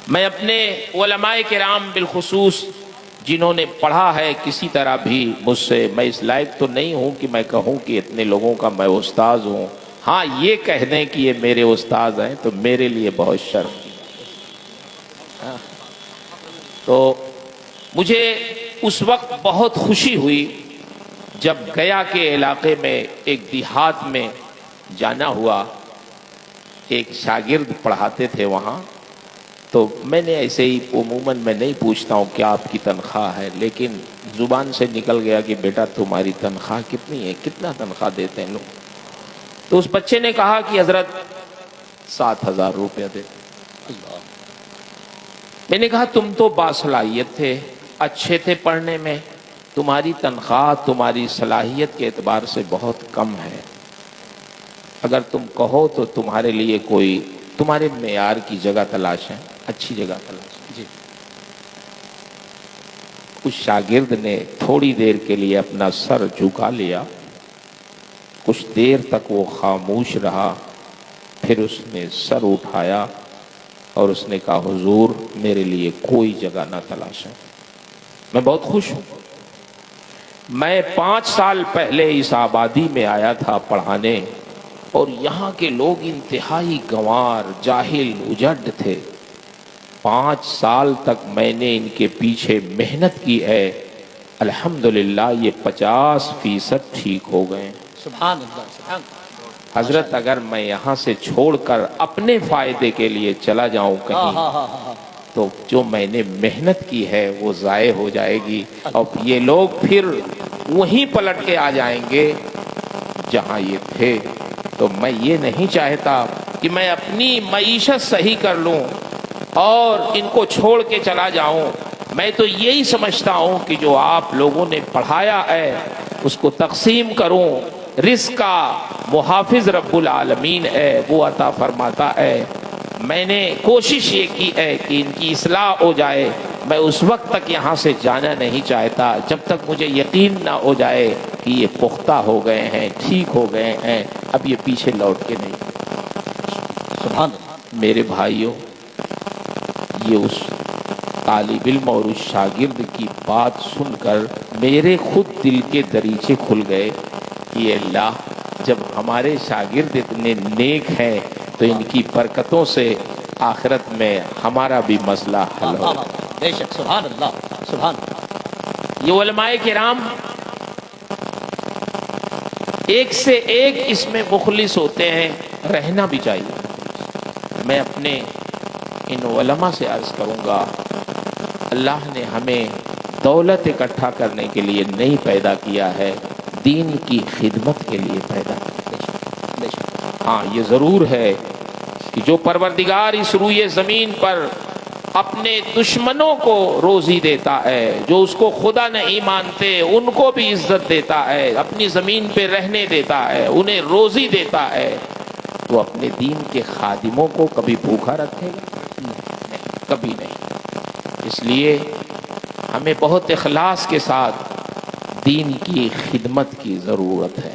میں اپنے علماء کرام بالخصوص جنہوں نے پڑھا ہے کسی طرح بھی مجھ سے، میں اس لائق تو نہیں ہوں کہ میں کہوں کہ اتنے لوگوں کا میں استاذ ہوں، ہاں یہ کہہ دیں کہ یہ میرے استاذ ہیں تو میرے لیے بہت شرم کی بات ہے۔ تو مجھے اس وقت بہت خوشی ہوئی جب گیا کے علاقے میں ایک دیہات میں جانا ہوا، ایک شاگرد پڑھاتے تھے وہاں، تو میں نے ایسے ہی عموماً میں نہیں پوچھتا ہوں کیا آپ کی تنخواہ ہے، لیکن زبان سے نکل گیا کہ بیٹا تمہاری تنخواہ کتنی ہے، کتنا تنخواہ دیتے ہیں لوگ؟ تو اس بچے نے کہا کہ حضرت 7,000 روپیہ دے۔ میں نے کہا تم تو باصلاحیت تھے، اچھے تھے پڑھنے میں، تمہاری تنخواہ تمہاری صلاحیت کے اعتبار سے بہت کم ہے، اگر تم کہو تو تمہارے لیے کوئی تمہارے معیار کی جگہ تلاش ہے، اچھی جگہ تلاش ہے۔ جی۔ اس شاگرد نے تھوڑی دیر کے لیے اپنا سر جھکا لیا، کچھ دیر تک وہ خاموش رہا، پھر اس نے سر اٹھایا اور اس نے کہا حضور میرے لیے کوئی جگہ نہ تلاشیں، میں بہت خوش ہوں۔ میں 5 سال پہلے اس آبادی میں آیا تھا پڑھانے، اور یہاں کے لوگ انتہائی گنوار، جاہل، اجڑ تھے۔ 5 سال تک میں نے ان کے پیچھے محنت کی ہے، الحمدللہ یہ 50% ٹھیک ہو گئے۔ سبحان اللہ، سبحان اللہ۔ حضرت اگر میں یہاں سے چھوڑ کر اپنے فائدے کے لیے چلا جاؤں کہیں تو جو میں نے محنت کی ہے وہ ضائع ہو جائے گی، اور یہ لوگ پھر وہیں پلٹ کے آ جائیں گے جہاں یہ تھے۔ تو میں یہ نہیں چاہتا کہ میں اپنی معیشت صحیح کر لوں اور ان کو چھوڑ کے چلا جاؤں، میں تو یہی سمجھتا ہوں کہ جو آپ لوگوں نے پڑھایا ہے اس کو تقسیم کروں، رزق کا محافظ رب العالمین ہے، وہ عطا فرماتا ہے۔ میں نے کوشش یہ کی ہے کہ ان کی اصلاح ہو جائے، میں اس وقت تک یہاں سے جانا نہیں چاہتا جب تک مجھے یقین نہ ہو جائے کہ یہ پختہ ہو گئے ہیں، ٹھیک ہو گئے ہیں، اب یہ پیچھے لوٹ کے نہیں۔ سبحان اللہ۔ میرے بھائیوں، یہ اس طالب علم اور اس شاگرد کی بات سن کر میرے خود دل کے دریچے کھل گئے کہ اللہ جب ہمارے شاگرد اتنے نیک ہیں تو ان کی برکتوں سے آخرت میں ہمارا بھی مسئلہ حل ہو۔ بے شک، سبحان اللہ، سبحان اللہ۔ یہ علماء کرام ایک سے ایک اس میں مخلص ہوتے ہیں، رہنا بھی چاہیے۔ میں اپنے ان علماء سے عرض کروں گا، اللہ نے ہمیں دولت اکٹھا کرنے کے لیے نہیں پیدا کیا ہے، دین کی خدمت کے لیے پیدا کیا۔ ہاں یہ ضرور ہے کہ جو پروردگار اس روئے زمین پر اپنے دشمنوں کو روزی دیتا ہے، جو اس کو خدا نہیں مانتے ان کو بھی عزت دیتا ہے، اپنی زمین پہ رہنے دیتا ہے، انہیں روزی دیتا ہے، تو اپنے دین کے خادموں کو کبھی بھوکا رکھے گا؟ نہیں، کبھی نہیں۔ اس لیے ہمیں بہت اخلاص کے ساتھ دین کی خدمت کی ضرورت ہے۔